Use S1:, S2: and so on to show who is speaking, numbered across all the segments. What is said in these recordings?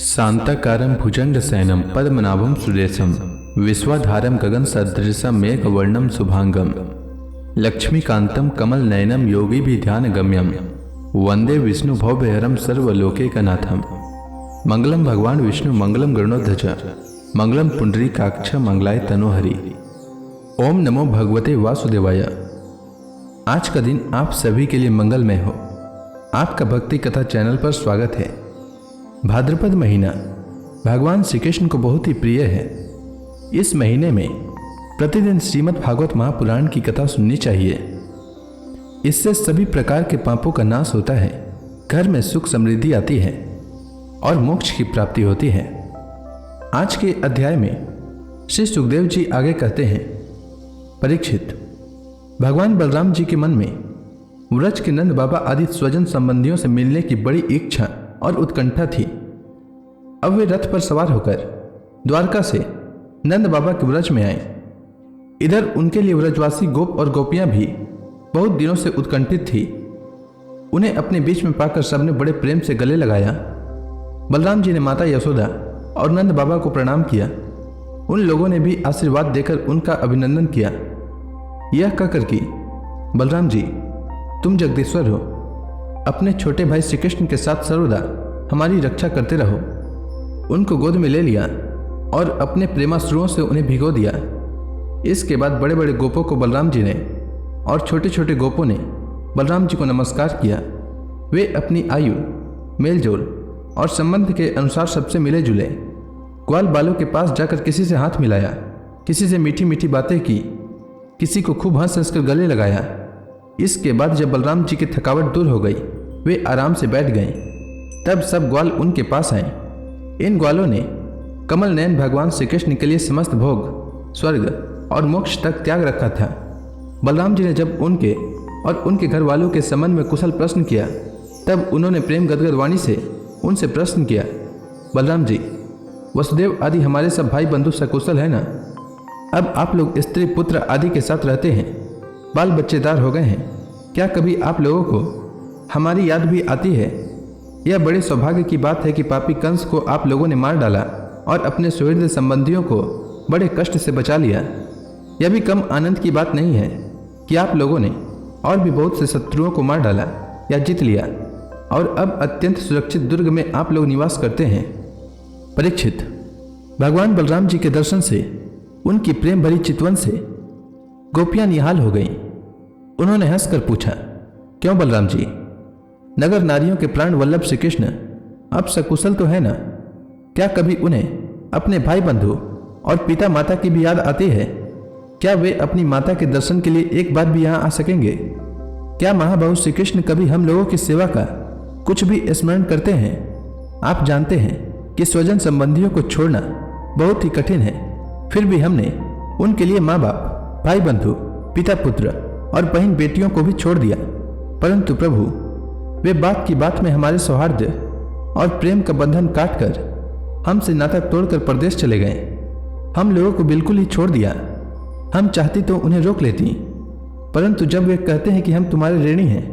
S1: शांताकारं भुजंगशयनं पद्मनाभं सुरेशं विश्वाधारं गगनसदृशं मेघवर्णं शुभांगं लक्ष्मीकान्तं कमलनयनं योगिभिध्यानगम्यं वंदे विष्णुभवभयहरं सर्वलोकैकनाथं। मंगलम भगवान विष्णु मंगलम गरुड़ध्वज मंगलम पुंडरीकाक्ष मंगलाय तनोहरि। ओम नमो भगवते वासुदेवाय। आज का दिन आप सभी के लिए मंगलमय हो। आपका भक्ति कथा चैनल पर स्वागत है। भाद्रपद महीना भगवान श्री कृष्ण को बहुत ही प्रिय है। इस महीने में प्रतिदिन श्रीमद् भागवत महापुराण की कथा सुननी चाहिए। इससे सभी प्रकार के पापों का नाश होता है, घर में सुख समृद्धि आती है और मोक्ष की प्राप्ति होती है। आज के अध्याय में श्री सुखदेव जी आगे कहते हैं, परीक्षित, भगवान बलराम जी के मन में व्रज के नंद बाबा आदि स्वजन संबंधियों से मिलने की बड़ी इच्छा और उत्कंठा थी। अब वे रथ पर सवार होकर द्वारका से नंद बाबा के व्रज में आए। इधर उनके लिए व्रजवासी गोप और गोपियां भी बहुत दिनों से उत्कंठित थी। उन्हें अपने बीच में पाकर सबने बड़े प्रेम से गले लगाया। बलराम जी ने माता यशोदा और नंद बाबा को प्रणाम किया। उन लोगों ने भी आशीर्वाद देकर उनका अभिनंदन किया। यह कहकर कि बलराम जी, तुम जगदीश्वर हो, अपने छोटे भाई श्री कृष्ण के साथ सर्वदा हमारी रक्षा करते रहो। उनको गोद में ले लिया और अपने प्रेमाश्रुओं से उन्हें भिगो दिया। इसके बाद बड़े बड़े गोपों को बलराम जी ने और छोटे छोटे गोपों ने बलराम जी को नमस्कार किया। वे अपनी आयु, मेलजोल और संबंध के अनुसार सबसे मिले जुले। ग्वाल बालों के पास जाकर किसी से हाथ मिलाया, किसी से मीठी मीठी बातें की, किसी को खूब हंस हंस कर गले लगाया। इसके बाद जब बलराम जी की थकावट दूर हो गई, वे आराम से बैठ गए। तब सब ग्वाल उनके पास आए। इन ग्वालों ने कमल नयन भगवान श्री कृष्ण के लिए समस्त भोग, स्वर्ग और मोक्ष तक त्याग रखा था। बलराम जी ने जब उनके और उनके घर वालों के संबंध में कुशल प्रश्न किया, तब उन्होंने प्रेम गदगद वाणी से उनसे प्रश्न किया, बलराम जी, वसुदेव आदि हमारे सब भाई बंधु सकुशल है ना? अब आप लोग स्त्री पुत्र आदि के साथ रहते हैं, बाल बच्चेदार हो गए हैं। क्या कभी आप लोगों को हमारी याद भी आती है? यह बड़े सौभाग्य की बात है कि पापी कंस को आप लोगों ने मार डाला और अपने सुहृद संबंधियों को बड़े कष्ट से बचा लिया। यह भी कम आनंद की बात नहीं है कि आप लोगों ने और भी बहुत से शत्रुओं को मार डाला या जीत लिया और अब अत्यंत सुरक्षित दुर्ग में आप लोग निवास करते हैं। परीक्षित, भगवान बलराम जी के दर्शन से, उनकी प्रेम भरी चितवन से गोपियां निहाल हो गईं। उन्होंने हंसकर पूछा, क्यों बलराम जी, नगर नारियों के प्राण वल्लभ श्री कृष्ण अब सकुशल तो है ना? क्या कभी उन्हें अपने भाई बंधु और पिता माता की भी याद आती है? क्या वे अपनी माता के दर्शन के लिए एक बार भी यहाँ आ सकेंगे? क्या महाबाहु श्री कृष्ण कभी हम लोगों की सेवा का कुछ भी स्मरण करते हैं? आप जानते हैं कि स्वजन संबंधियों को छोड़ना बहुत ही कठिन है। फिर भी हमने उनके लिए माँ बाप, भाई बंधु, पिता पुत्र और बहन बेटियों को भी छोड़ दिया। परंतु प्रभु, वे बात की बात में हमारे सौहार्द और प्रेम का बंधन काटकर हमसे नाता तोड़कर परदेश चले गए। हम लोगों को बिल्कुल ही छोड़ दिया। हम चाहती तो उन्हें रोक लेती, परंतु जब वे कहते हैं कि हम तुम्हारे ऋणी हैं,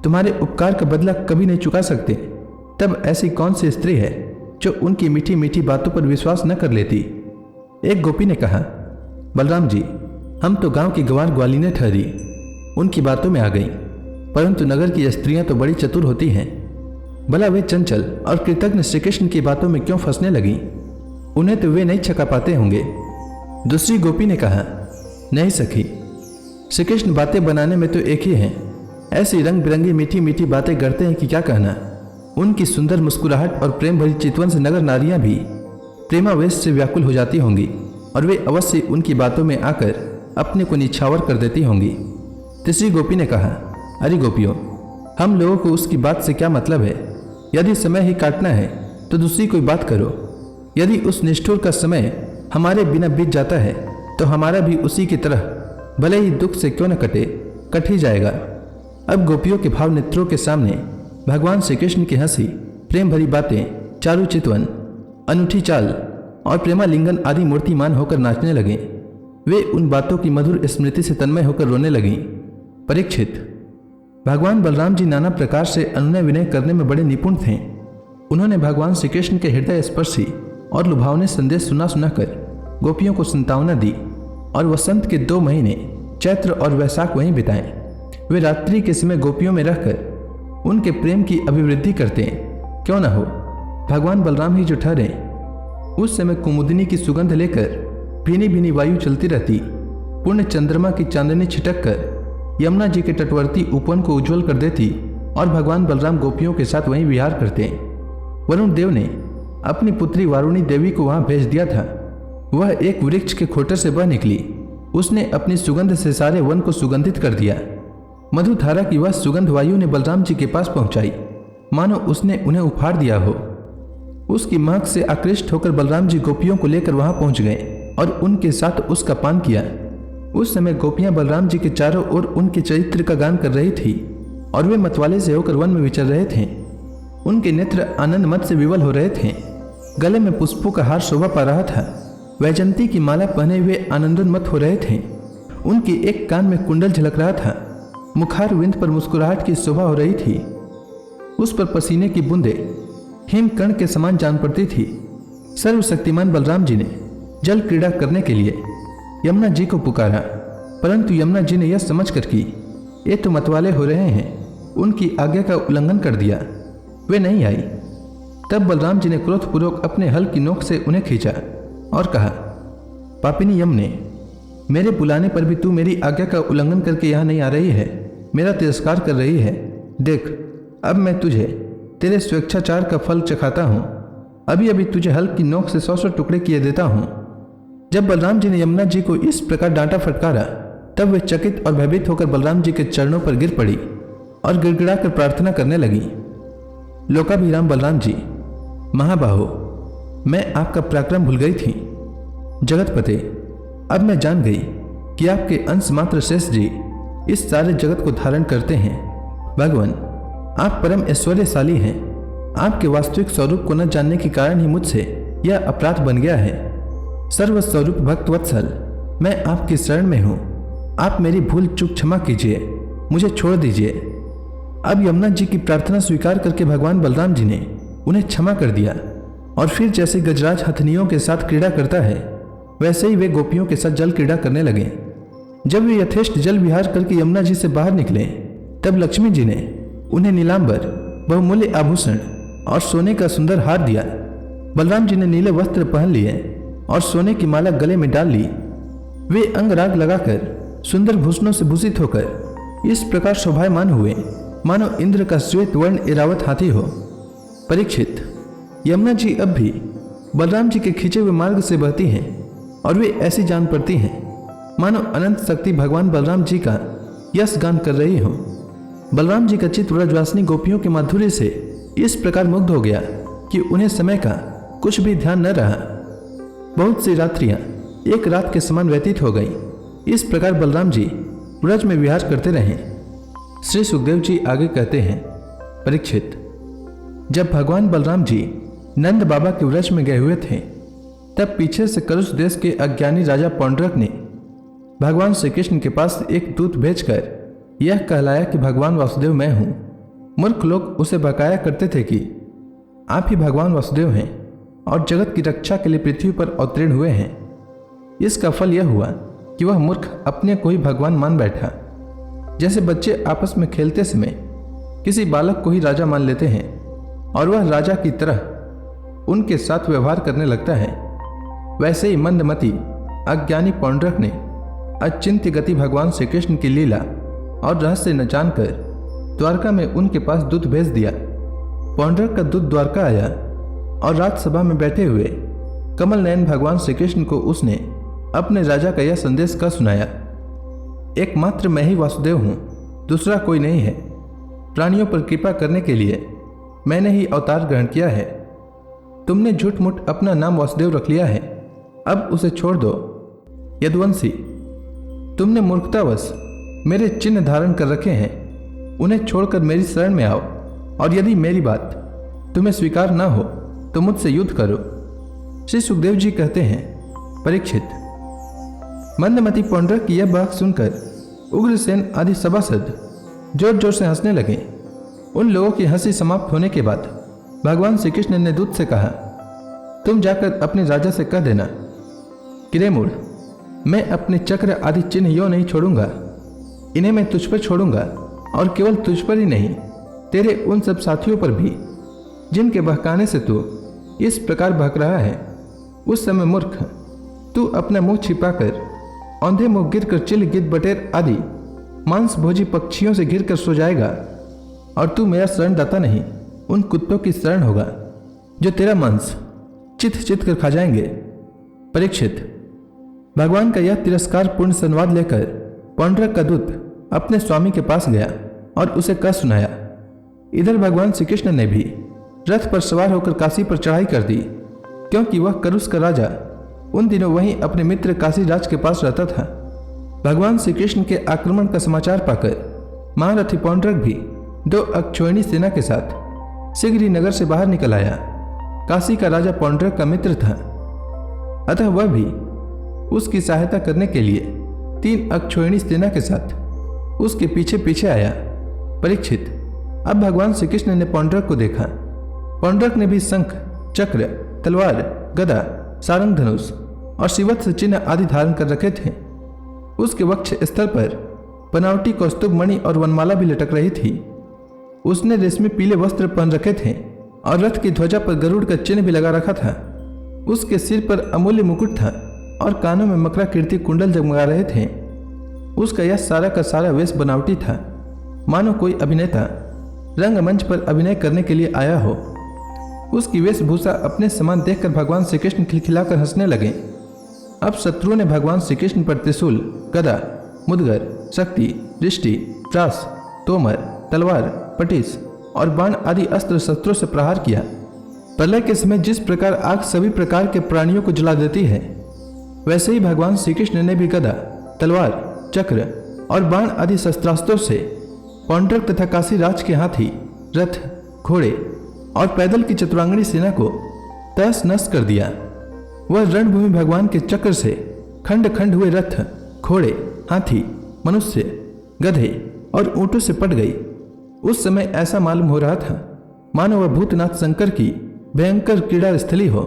S1: तुम्हारे उपकार का बदला कभी नहीं चुका सकते, तब ऐसी कौन सी स्त्री है जो उनकी मीठी मीठी बातों पर विश्वास न कर लेती? एक गोपी ने कहा, बलराम जी, हम तो गांव की गंवार ग्वालिनें ठहरी, उनकी बातों में आ गई, परंतु नगर की स्त्रियां तो बड़ी चतुर होती हैं। भला वे चंचल और कृतज्ञ श्री कृष्ण की बातों में क्यों फंसने लगी? उन्हें तो वे नहीं छका पाते होंगे। दूसरी गोपी ने कहा, नहीं सखी, श्री कृष्ण बातें बनाने में तो एक ही हैं। ऐसी रंग बिरंगी मीठी मीठी बातें करते हैं कि क्या कहना। उनकी सुंदर मुस्कुराहट और प्रेम भरी चितवन से नगर नारियां भी प्रेमावेश से व्याकुल हो जाती होंगी और वे अवश्य उनकी बातों में आकर अपने को निछावर कर देती होंगी। तीसरी गोपी ने कहा, अरे गोपियों, हम लोगों को उसकी बात से क्या मतलब है? यदि समय ही काटना है तो दूसरी कोई बात करो। यदि उस निष्ठुर का समय हमारे बिना बीत जाता है तो हमारा भी उसी की तरह भले ही दुख से क्यों न कटे, कट ही जाएगा। अब गोपियों के भाव नेत्रों के सामने भगवान श्री कृष्ण की हंसी, प्रेम भरी बातें, चारु चितवन, अनूठी चाल और प्रेमालिंगन आदि मूर्तिमान होकर नाचने लगे। वे उन बातों की मधुर स्मृति से तन्मय होकर रोने लगीं। परीक्षित, भगवान बलराम जी नाना प्रकार से अनुनय विनय करने में बड़े निपुण थे। उन्होंने भगवान श्री कृष्ण के हृदय स्पर्शी और लुभावने संदेश सुनाकर गोपियों को संतावना दी और वसंत के 2 महीने चैत्र और वैशाख वहीं बिताए। वे रात्रि के समय गोपियों में रहकर उनके प्रेम की अभिवृद्धि करते क्यों न हो। भगवान बलराम ही जो ठहरे। उस समय कुमुदिनी की सुगंध लेकर भीनी भीनी वायु चलती रहती। पूर्ण चंद्रमा की चांदनी छिटक कर यमुना जी के तटवर्ती उपवन को उज्जवल कर देती और भगवान बलराम गोपियों के साथ वहीं विहार करते। वरुण देव ने अपनी पुत्री वारुणी देवी को वहां भेज दिया था। वह एक वृक्ष के खोटे से बह निकली। उसने अपनी सुगंध से सारे वन को सुगंधित कर दिया। मधुधारा की वह सुगंध वायु ने बलराम जी के पास पहुंचाई, मानो उसने उन्हें उफाड़ दिया हो। उसकी महक से आकृष्ट होकर बलराम जी गोपियों को लेकर वहां पहुंच गए और उनके साथ उसका पान किया। उस समय गोपियां बलराम जी के चारों ओर उनके चरित्र का गान कर रही थी और वे मतवाले से होकर वन में विचर रहे थे। उनके नेत्र आनंद मत से विवल हो रहे थे। गले में पुष्पों का हार शोभा पा रहा था। वैजंती की माला पहने हुए आनंदोन्मत्त हो रहे थे। उनकी एक कान में कुंडल झलक रहा था। मुखार विंद पर मुस्कुराहट की शोभा हो रही थी। उस पर पसीने की बूंदें हिमकर्ण के समान जान पड़ती थी। सर्वशक्तिमान बलराम जी ने जल क्रीड़ा करने के लिए यमुना जी को पुकारा, परंतु यमुना जी ने यह समझकर कि ये तो मतवाले हो रहे हैं, उनकी आज्ञा का उल्लंघन कर दिया। वे नहीं आई। तब बलराम जी ने क्रोधपूर्वक अपने हल की नोक से उन्हें खींचा और कहा, पापिनी यमुने, मेरे बुलाने पर भी तू मेरी आज्ञा का उल्लंघन करके यहाँ नहीं आ रही है, मेरा तिरस्कार कर रही है। देख, अब मैं तुझे तेरे स्वेच्छाचार का फल चखाता हूँ। अभी अभी तुझे हल की नोक से 100 टुकड़े किए देता हूँ। जब बलराम जी ने यमुना जी को इस प्रकार डांटा फटकारा, तब वे चकित और भयभीत होकर बलराम जी के चरणों पर गिर पड़ी और गिड़गिड़ा कर प्रार्थना करने लगी। लोकाभिराम बलराम जी, महाबाहो, मैं आपका पराक्रम भूल गई थी। जगतपते, अब मैं जान गई कि आपके अंश मात्र शेष जी इस सारे जगत को धारण करते हैं। भगवान, आप परम ऐश्वर्यशाली हैं। आपके वास्तविक स्वरूप को न जानने के कारण ही मुझसे यह अपराध बन गया है। सर्वस्वरूप भक्त वत्सल, मैं आपकी शरण में हूँ। आप मेरी भूल चूक क्षमा कीजिए, मुझे छोड़ दीजिए। अब यमुना जी की प्रार्थना स्वीकार करके भगवान बलराम जी ने उन्हें क्षमा कर दिया और फिर जैसे गजराज हथनियों के साथ क्रीड़ा करता है, वैसे ही वे गोपियों के साथ जल क्रीड़ा करने लगे। जब वे यथेष्ट जल विहार करके यमुना जी से बाहर निकले, तब लक्ष्मी जी ने उन्हें नीलांबर, बहुमूल्य आभूषण और सोने का सुंदर हार दिया। बलराम जी ने नीले वस्त्र पहन लिए और सोने की माला गले में डाल ली। वे अंगराग लगाकर सुंदर भूषणों से भूषित होकर इस प्रकार शोभायमान हुए मानो इंद्र का श्वेत वर्ण ऐरावत हाथी हो। परीक्षित, यमुना जी अब भी बलराम जी के खींचे हुए मार्ग से बहती हैं और वे ऐसी जान पड़ती हैं मानो अनंत शक्ति भगवान बलराम जी का यश गान कर रही हो। बलराम जी का चित्त व्रजवासिनी गोपियों के माधुर्य से इस प्रकार मुग्ध हो गया कि उन्हें समय का कुछ भी ध्यान न रहा। बहुत सी रात्रियां एक रात के समान व्यतीत हो गई। इस प्रकार बलराम जी व्रज में विहार करते रहे। श्री सुखदेव जी आगे कहते हैं, परीक्षित, जब भगवान बलराम जी नंद बाबा के व्रज में गए हुए थे, तब पीछे से करुष देश के अज्ञानी राजा पौंड्रक ने भगवान श्री कृष्ण के पास एक दूत भेजकर यह कहलाया कि भगवान वासुदेव मैं हूं। मूर्ख लोग उसे बकाया करते थे कि आप ही भगवान वासुदेव हैं और जगत की रक्षा के लिए पृथ्वी पर अवतीर्ण हुए हैं। इसका फल यह हुआ कि वह मूर्ख अपने को ही भगवान मान बैठा। जैसे बच्चे आपस में खेलते समय किसी बालक को ही राजा मान लेते हैं और वह राजा की तरह उनके साथ व्यवहार करने लगता है, वैसे ही मंदमती अज्ञानी पौंड्रक ने अचिंत्य गति भगवान श्री कृष्ण की लीला और रहस्य न जानकर द्वारका में उनके पास दूत भेज दिया। पौंड्रक का दूत द्वारका आया और राजसभा में बैठे हुए कमल नयन भगवान श्री कृष्ण को उसने अपने राजा का यह संदेश कह सुनाया, एकमात्र मैं ही वासुदेव हूँ, दूसरा कोई नहीं है। प्राणियों पर कृपा करने के लिए मैंने ही अवतार ग्रहण किया है। तुमने झूठ मूठ अपना नाम वासुदेव रख लिया है, अब उसे छोड़ दो। यदुवंशी, तुमने मूर्खतावश मेरे चिन्ह धारण कर रखे हैं, उन्हें छोड़कर मेरी शरण में आओ और यदि मेरी बात तुम्हें स्वीकार न हो तो मुझसे युद्ध करो। श्री सुखदेव जी कहते हैं, परीक्षित, मंदमती पौंड्रक की यह बात सुनकर उग्रसेन आदि सभासद जोर जोर से हंसने लगे। उन लोगों की हंसी समाप्त होने के बाद भगवान श्री कृष्ण ने दूत से कहा, तुम जाकर अपने राजा से कह देना कि रे मूढ़, मैं अपने चक्र आदि चिन्ह यो नहीं छोड़ूंगा। इन्हें मैं तुझ पर छोड़ूंगा, और केवल तुझ पर ही नहीं, तेरे उन सब साथियों पर भी जिनके बहकाने से तू इस प्रकार बहक रहा है। उस समय मूर्ख, तू अपना मुंह छिपाकर औंधे मुंह गिरकर चिल गिद्ध बटेर आदि मांस भोजी पक्षियों से घिर कर सो जाएगा, और तू मेरा शरणदाता नहीं, उन कुत्तों की शरण होगा जो तेरा मांस चित चित कर खा जाएंगे। परीक्षित, भगवान का यह तिरस्कार पूर्ण संवाद लेकर पौंड्रक का दूत अपने स्वामी के पास गया और उसे कह सुनाया। इधर भगवान श्री कृष्ण ने भी रथ पर सवार होकर काशी पर चढ़ाई कर दी, क्योंकि वह करुष का राजा उन दिनों वहीं अपने मित्र काशी राज के पास रहता था। भगवान श्री कृष्ण के आक्रमण का समाचार पाकर महारथी पौंड्रक भी 2 अक्षौहिणी सेना के साथ शीघ्र ही नगर से बाहर निकल आया। काशी का राजा पौंड्रक का मित्र था, अतः वह भी उसकी सहायता करने के लिए 3 अक्षौहिणी सेना के साथ उसके पीछे पीछे आया। परीक्षित, अब भगवान श्री कृष्ण ने पौंड्रक को देखा। पौंड्रक ने भी शंख, चक्र, तलवार, गदा, सारंग धनुष और शिवत्स चिन्ह आदि धारण कर रखे थे। उसके वक्ष स्थल पर बनावटी कौस्तुभ मणि और वनमाला भी लटक रही थी। उसने रेशमी पीले वस्त्र पहन रखे थे और रथ की ध्वजा पर गरुड़ का चिन्ह भी लगा रखा था। उसके सिर पर अमूल्य मुकुट था और कानों में मकराकृति कुंडल जगमगा रहे थे। उसका यह सारा का सारा वेश बनावटी था, मानो कोई अभिनेता रंगमंच पर अभिनय करने के लिए आया हो। उसकी वेशभूषा अपने समान देखकर भगवान श्री कृष्ण खिलखिलाकर हंसने लगे। अब शत्रुओं ने भगवान श्री कृष्ण पर त्रिशूल, गदा, मुदगर, शक्ति, दृष्टि, त्रास, तोमर, तलवार, पटिस और बाण आदि अस्त्र शस्त्रों से प्रहार किया। प्रलय के समय जिस प्रकार आग सभी प्रकार के प्राणियों को जला देती है, वैसे ही भगवान श्री कृष्ण ने भी गदा, तलवार, चक्र और बाण आदि शस्त्रास्त्रों से पौंड्रक तथा काशी राज के हाथी, रथ, घोड़े और पैदल की चतुरांगणी सेना को तहस नहस कर दिया। वह रणभूमि भगवान के चक्र से खंड खंड हुए रथ, घोड़े, हाथी, मनुष्य, गधे और ऊंटों से पट गई। उस समय ऐसा मालूम हो रहा था मानो वह भूतनाथ शंकर की भयंकर क्रीड़ा स्थली हो।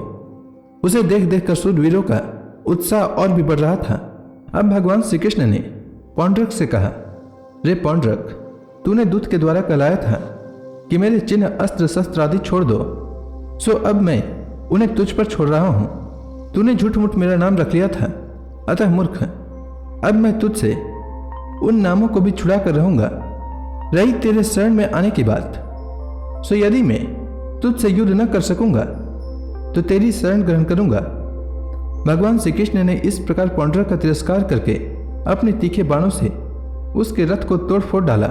S1: उसे देख देख कर शूरवीरों का उत्साह और भी बढ़ रहा था। अब भगवान श्री कृष्ण ने पौंड्रक से कहा, रे पौंड्रक, तूने दूत के द्वारा कहलाया था कि मेरे चिन्ह, अस्त्र शस्त्र आदि छोड़ दो, सो अब मैं उन्हें तुझ पर छोड़ रहा हूं। तूने झूठ मूठ मेरा नाम रख लिया था, अतः मूर्ख, अब मैं तुझसे उन नामों को भी छुड़ा कर रहूंगा। रही तेरे शरण में आने की बात, सो यदि मैं तुझसे युद्ध न कर सकूंगा तो तेरी शरण ग्रहण करूंगा। भगवान श्री कृष्ण ने इस प्रकार पौंड्रक का तिरस्कार करके अपने तीखे बाणों से उसके रथ को तोड़ फोड़ डाला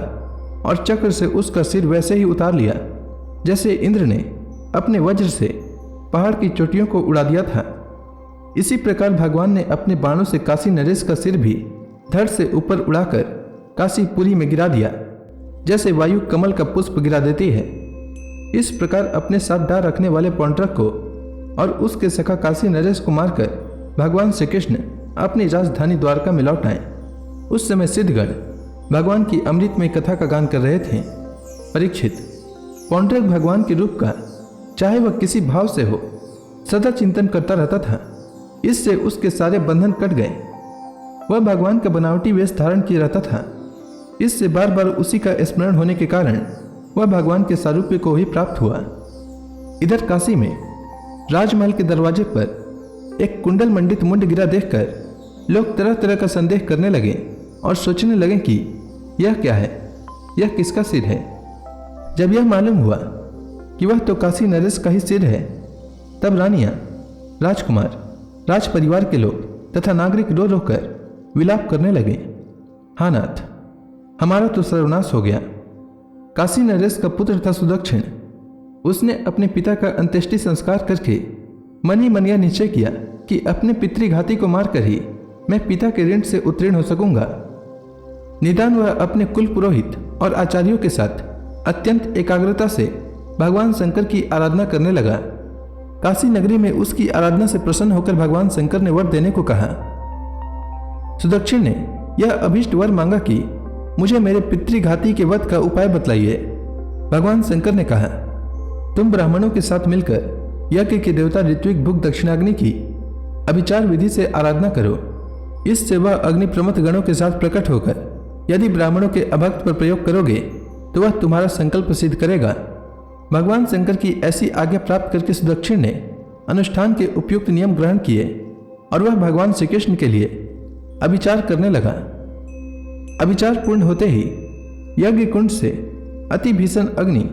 S1: और चक्र से उसका सिर वैसे ही उतार लिया जैसे इंद्र ने अपने वज्र से पहाड़ की चोटियों को उड़ा दिया था। इसी प्रकार भगवान ने अपने बाणों से काशी नरेश का सिर भी धड़ से ऊपर उड़ाकर काशीपुरी में गिरा दिया, जैसे वायु कमल का पुष्प गिरा देती है। इस प्रकार अपने साथ डाल रखने वाले पौंड्रक को और उसके सखा काशी नरेश को मारकर भगवान श्री कृष्ण अपनी राजधानी द्वारका में लौट आए। उस समय सिद्धगण भगवान की अमृतमय कथा का गान कर रहे थे। परीक्षित, पौंड्रक भगवान के रूप का चाहे वह किसी भाव से हो सदा चिंतन करता रहता था। इससे उसके सारे बंधन कट गए। वह भगवान का बनावटी वेश धारण किए रहता था। इससे बार बार उसी का स्मरण होने के कारण वह भगवान के सारूप्य को ही प्राप्त हुआ। इधर काशी में राजमहल के दरवाजे पर एक कुंडल मंडित मुंड गिरा देखकर लोग तरह तरह का संदेह करने लगे और सोचने लगे कि यह क्या है, यह किसका सिर है। जब यह मालूम हुआ कि वह तो काशी नरेश का ही सिर है, तब रानियां, राजकुमार, राज परिवार के लोग तथा नागरिक रो रो कर विलाप करने लगे, हाँ नाथ, हमारा तो सर्वनाश हो गया। काशी नरेश का पुत्र था सुदक्षिण। उसने अपने पिता का अंत्येष्टि संस्कार करके मन ही मन यह निश्चय किया कि अपने पितृघाती को मारकर ही मैं पिता के ऋण से उत्तीर्ण हो सकूंगा। निदान वह अपने कुल पुरोहित और आचार्यों के साथ अत्यंत एकाग्रता से भगवान शंकर की आराधना करने लगा। काशी नगरी में उसकी आराधना से प्रसन्न होकर भगवान शंकर ने वर देने को कहा। सुदक्षिण ने यह अभीष्ट वर मांगा कि मुझे मेरे पितृघाती के वध का उपाय बतलाइए। भगवान शंकर ने कहा, तुम ब्राह्मणों के साथ मिलकर यज्ञ के देवता ऋत्विक भुग दक्षिणाग्नि की अभिचार विधि से आराधना करो। इससे वह अग्नि प्रमथ गणों के साथ प्रकट होकर यदि ब्राह्मणों के अभक्त पर प्रयोग करोगे तो वह तुम्हारा संकल्प सिद्ध करेगा। भगवान शंकर की ऐसी आज्ञा प्राप्त करके सुदक्षिण ने अनुष्ठान के उपयुक्त नियम ग्रहण किए और वह भगवान श्री कृष्ण के लिए अभिचार करने लगा। अभिचार पूर्ण होते ही यज्ञ कुंड से अति भीषण अग्नि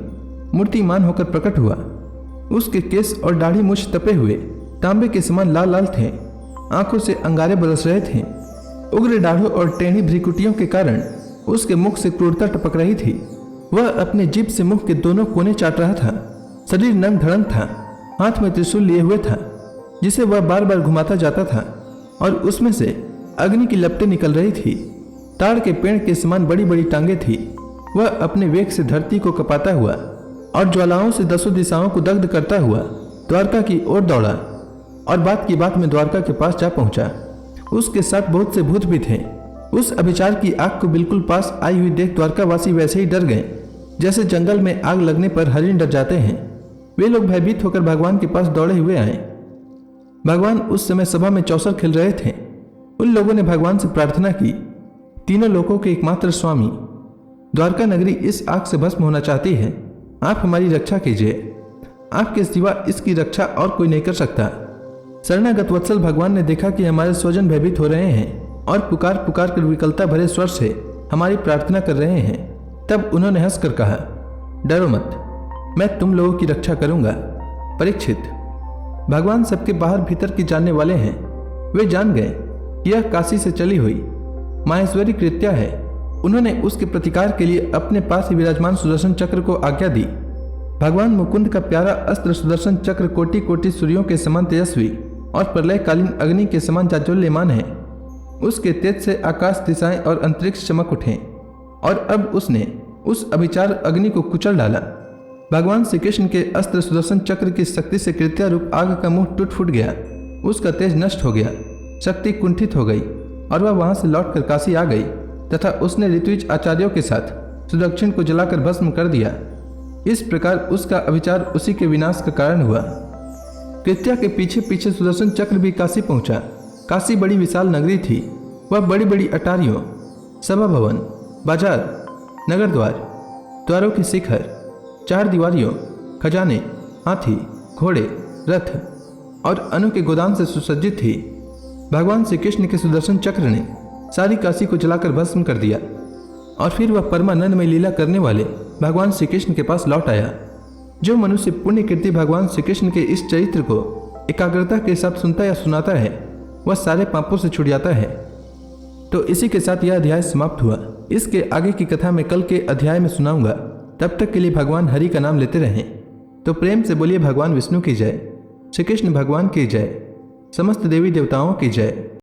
S1: मूर्तिमान होकर प्रकट हुआ। उसके केस और दाढ़ी मुछ तपे हुए तांबे के समान लाल लाल थे, आंखों से अंगारे बरस रहे थे। उग्र दाढ़ों और टेढ़ी भ्रिकुटियों के कारण उसके मुख से क्रूरता टपक रही थी। वह अपने जीभ से मुख के दोनों कोने चाट रहा था। शरीर नंग धड़ंग था, हाथ में त्रिशूल लिए हुए था जिसे वह बार बार घुमाता जाता था और उसमें से अग्नि की लपटें निकल रही थी। ताड़ के पेड़ के समान बड़ी बड़ी टांगे थी। वह अपने वेग से धरती को कपाता हुआ और ज्वालाओं से 10 दिशाओं को दग्ध करता हुआ द्वारका की ओर दौड़ा और बात की बात में द्वारका के पास जा पहुंचा। उसके साथ बहुत से भूत भी थे। उस अभिचार की आग को बिल्कुल पास आई हुई देख द्वारकावासी वैसे ही डर गए जैसे जंगल में आग लगने पर हरिण डर जाते हैं। वे लोग भयभीत होकर भगवान के पास दौड़े हुए आए। भगवान उस समय सभा में चौसर खेल रहे थे। उन लोगों ने भगवान से प्रार्थना की, तीनों लोकों के एकमात्र स्वामी, द्वारका नगरी इस आग से भस्म होना चाहती है, आप हमारी रक्षा कीजिए। आपके सिवा इसकी रक्षा और कोई नहीं कर सकता। शरणागत वत्सल भगवान ने देखा कि हमारे स्वजन भयभीत हो रहे हैं और पुकार पुकार कर विकलता भरे स्वर से हमारी प्रार्थना कर रहे हैं। तब उन्होंने हंसकर कहा, डरो मत, मैं तुम लोगों की रक्षा करूंगा। परीक्षित, भगवान सबके बाहर भीतर की जानने वाले हैं। वे जान गए यह काशी से चली हुई माहेश्वरी कृत्या है। उन्होंने उसके प्रतिकार के लिए अपने पास ही विराजमान सुदर्शन चक्र को आज्ञा दी। भगवान मुकुंद का प्यारा अस्त्र सुदर्शन चक्र कोटि कोटि सूर्यों के समान तेजस्वी और प्रलयकालीन अग्नि के समान जाज्वल्यमान है। उसके तेज से आकाश, दिशाएं और अंतरिक्ष चमक उठे और अब उसने उस अभिचार अग्नि को कुचल डाला। भगवान श्री कृष्ण के अस्त्र सुदर्शन चक्र की शक्ति से कृत्या रूप आग का मुंह टूट फूट गया। उसका तेज नष्ट हो गया, शक्ति कुंठित हो गई और वह वहां से लौटकर काशी आ गई तथा उसने ऋत्विज आचार्यों के साथ सुदक्षिण को जलाकर भस्म कर दिया। इस प्रकार उसका अभिचार उसी के विनाश का कारण हुआ। कृत्या के पीछे पीछे सुदर्शन चक्र भी काशी पहुंचा। काशी बड़ी विशाल नगरी थी। वह बड़ी बड़ी अटारियों, सभा भवन, बाजार, नगर द्वार, द्वारों के शिखर, 4 दीवारियों, खजाने, हाथी, घोड़े, रथ और अनु के गोदाम से सुसज्जित थी। भगवान श्री कृष्ण के सुदर्शन चक्र ने सारी काशी को जलाकर भस्म कर दिया और फिर वह परमानंद में लीला करने वाले भगवान श्री कृष्ण के पास लौट आया। जो मनुष्य पुण्य कीर्ति भगवान श्री कृष्ण के इस चरित्र को एकाग्रता के साथ सुनता या सुनाता है वह सारे पापों से छूट जाता है। तो इसी के साथ यह अध्याय समाप्त हुआ। इसके आगे की कथा मैं कल के अध्याय में सुनाऊंगा। तब तक के लिए भगवान हरि का नाम लेते रहें। तो प्रेम से बोलिए भगवान विष्णु की जय, श्री कृष्ण भगवान की जय, समस्त देवी देवताओं की जय।